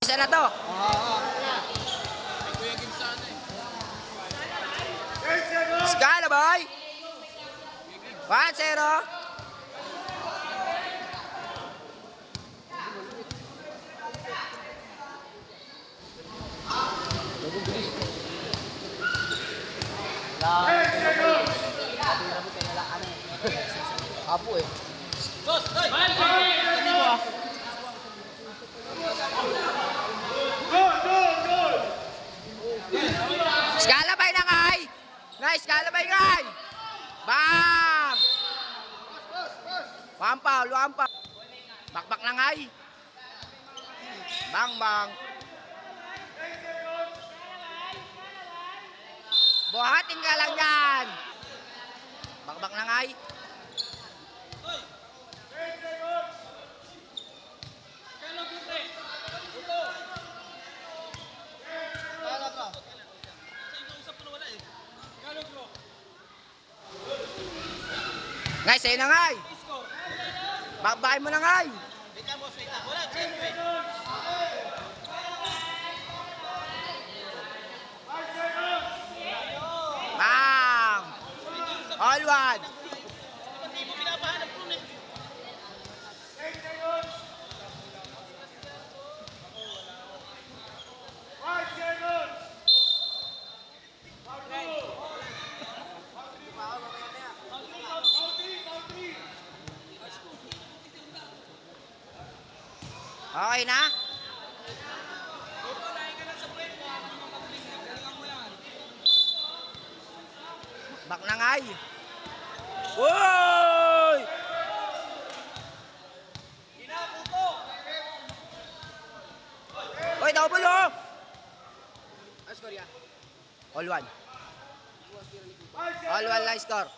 Isa na to. Skala boy. 1-0. Apo eh. Skalabay na ngay. Ngay, skalabay ngay. Bam! One foul. Bakbak na ngay. Bang. Buhatin ka lang yan. Bakbak na ngay. Ngay, sa'yo na ngay. Bakbakin mo na ngay. Bang! All one. Okay na? Bak na ngay. Uy! Uy, double oh! All one. All one lang score.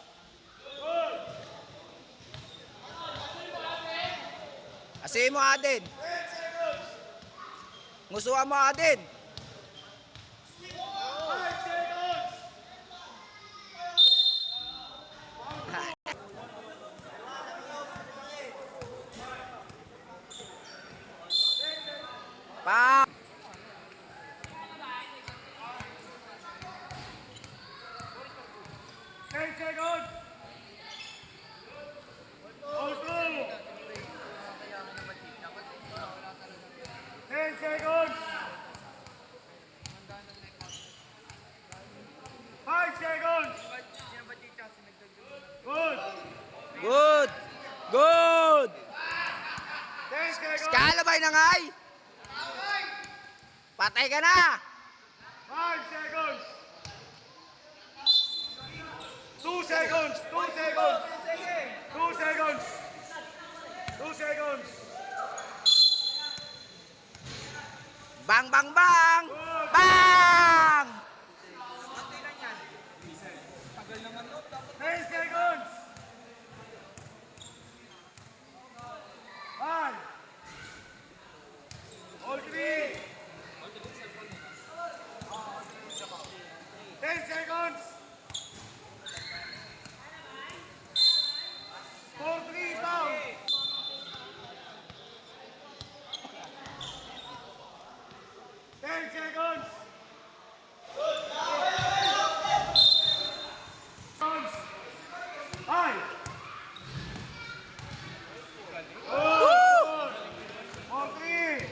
Asihin mo Aden. Ngusuhan mo Aden. Pa. 10 seconds. All through. 10 seconds. 5 seconds. Good. Good. 10 seconds. Skalabay na ngay. Patay ka na. 5 seconds. 2 seconds. 2 seconds. 2 seconds. 2 seconds. Bang. Bang! 10 seconds. 5. All three. 10 seconds. 4-3 down. 10 seconds. 5. Good. 4-3.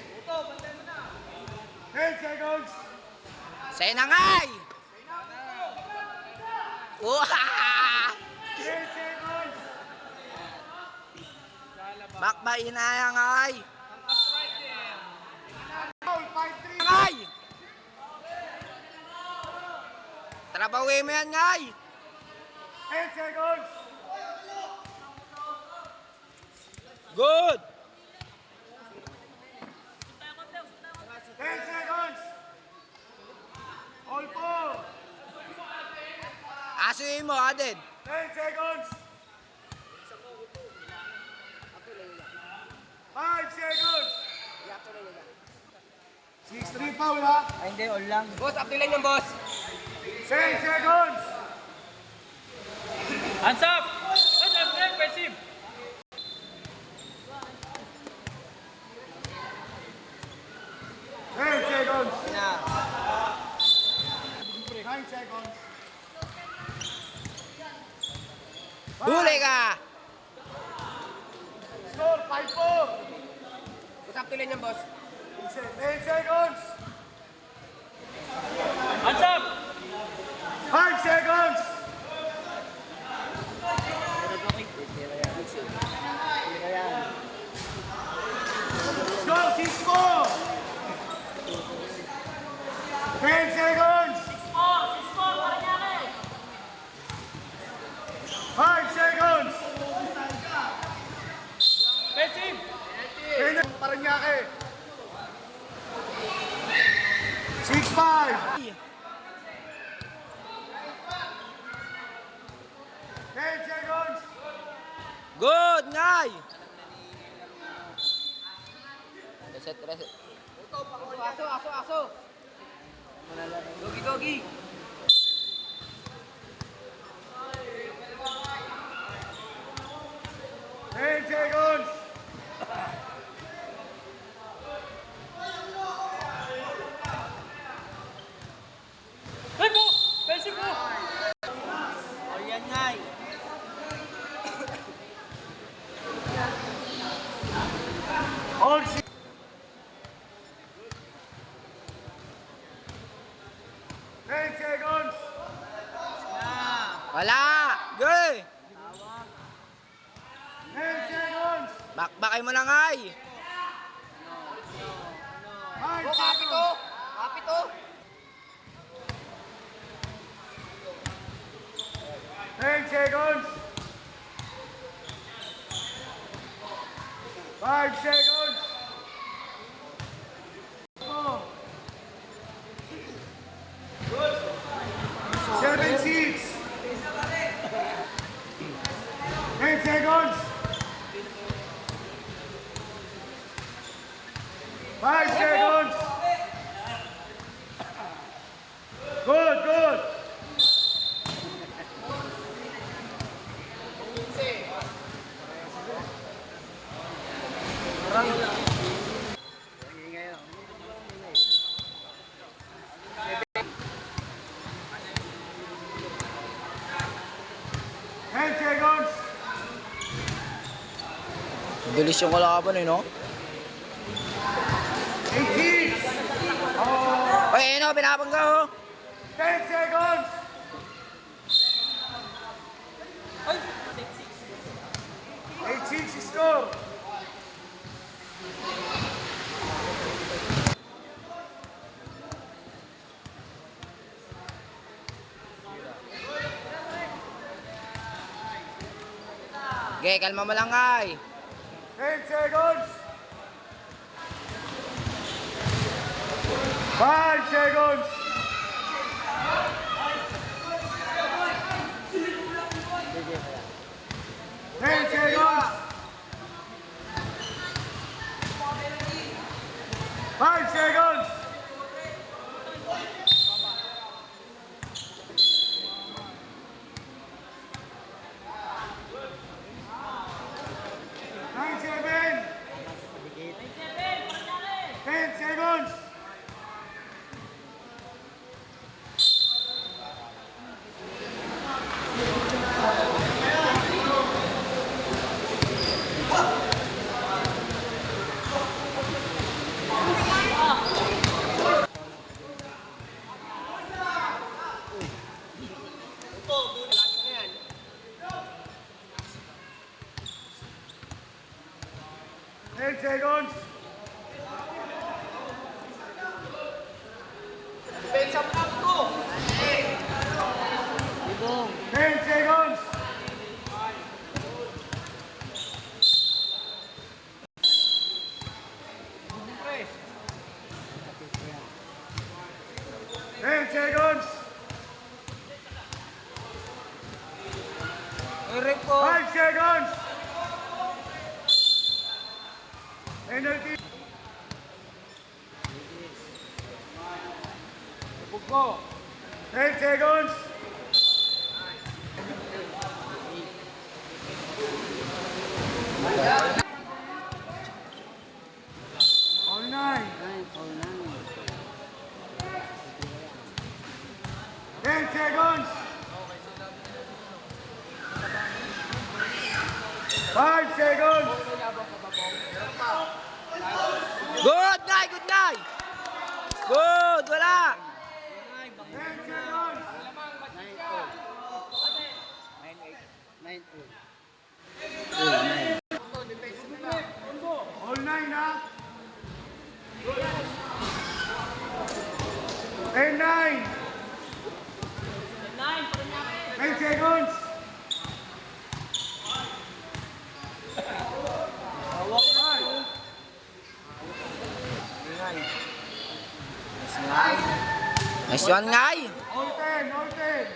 10 seconds. Sa'yo na ngay. Wow! 10 seconds. Bakba inaya ngay. Foul, 5-3. Ngay! Trabawi mo yan ngay. 10 seconds. Good. 10 seconds. All 4. Asuhin mo, Aden. 10 seconds. 5 seconds. 6-3 foul ha. Ay hindi, all lang. Boss, updatelan yung boss. 10 seconds. Hands up! Impressive! na. 9 seconds. Huli ka! Score, 5-4. Usap tuloy niyan, boss. 10 seconds. Hands up! 5 seconds. Score, 6-4. 10 seconds. 5 seconds. Defensive! Paranaque. 6-5. 10 seconds. Good, Ngay! Reset, reset. Aso. Gogi. 10 seconds. Hey mo! Defensive mo! All yan, ngay. All 6. 10 seconds. Wala! Good! 10 seconds. Bakbakay mo na, Ngay! 5 Kapit seconds. to. Kapit to. 10 seconds. 5 seconds. 4. 7-6. 10 seconds. 5 seconds. Good. Seconds. Bilis yung kalaban eh, no? 18. Oy, ayun o, pinapangga o. 10 seconds. 8-6 score. Okay, kalma mo lang, Ngay. 10 seconds. 5 seconds. 10 seconds. 5 seconds. 9-7. 10 seconds. 10 seconds. Depensa mo na to. 10 seconds. 10 seconds. Rep ko. 5 seconds. Penalty. 10 seconds. All 9. 10 seconds. 5 seconds. Good, Ngay! Good, Ngay! Good! Wala! 10 seconds. All 9 ha. 10 9. 10 seconds. Nice one, Ngay! All 10, all 10.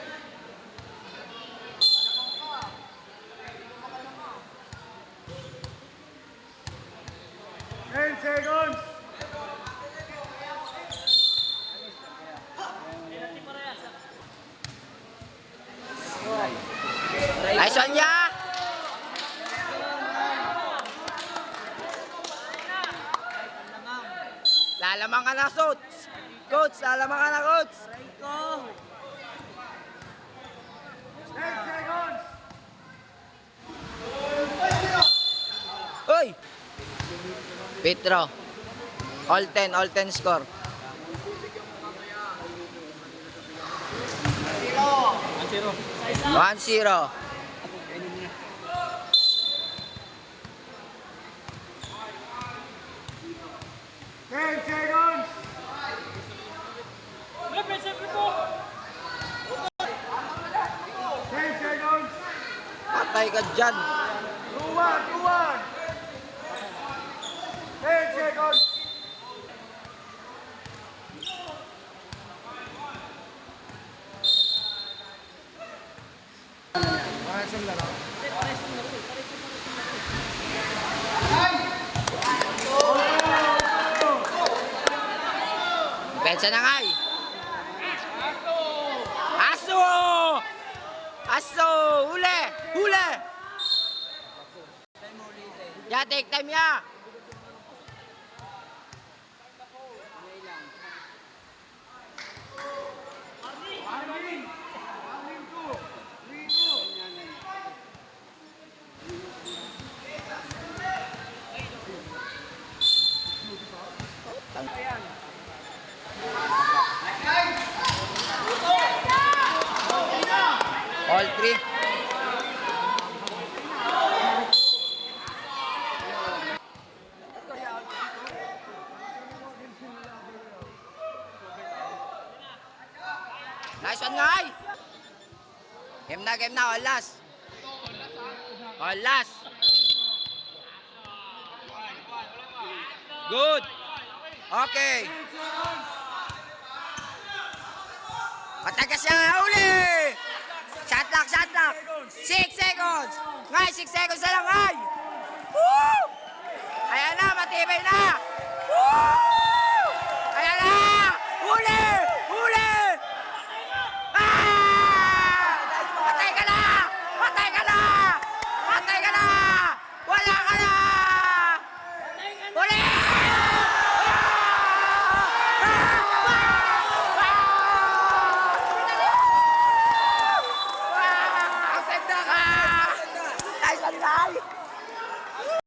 Ten seconds. Nice one, Ya! Lalamang ka na, Coach! Coach, lalamang ka na, Coach! 10 seconds. Uy! Petro. All 10 score. 1-0. 10 seconds. Ulit, pensin mo. 10 seconds. Patay ka dyan. 2-1, 2-1. 10 seconds. Pensa na, Ngay! Aso! Aso! Huli! Huli! Ya, take time, ya! All three. Nice one, Ngay! Game na, all last. All last. Good. Okay. Matagas yung uli! Shot lock, shot lock! 6 seconds! Ngay, 6 seconds na lang, Ngay! Woo! Ayan na, matibay na!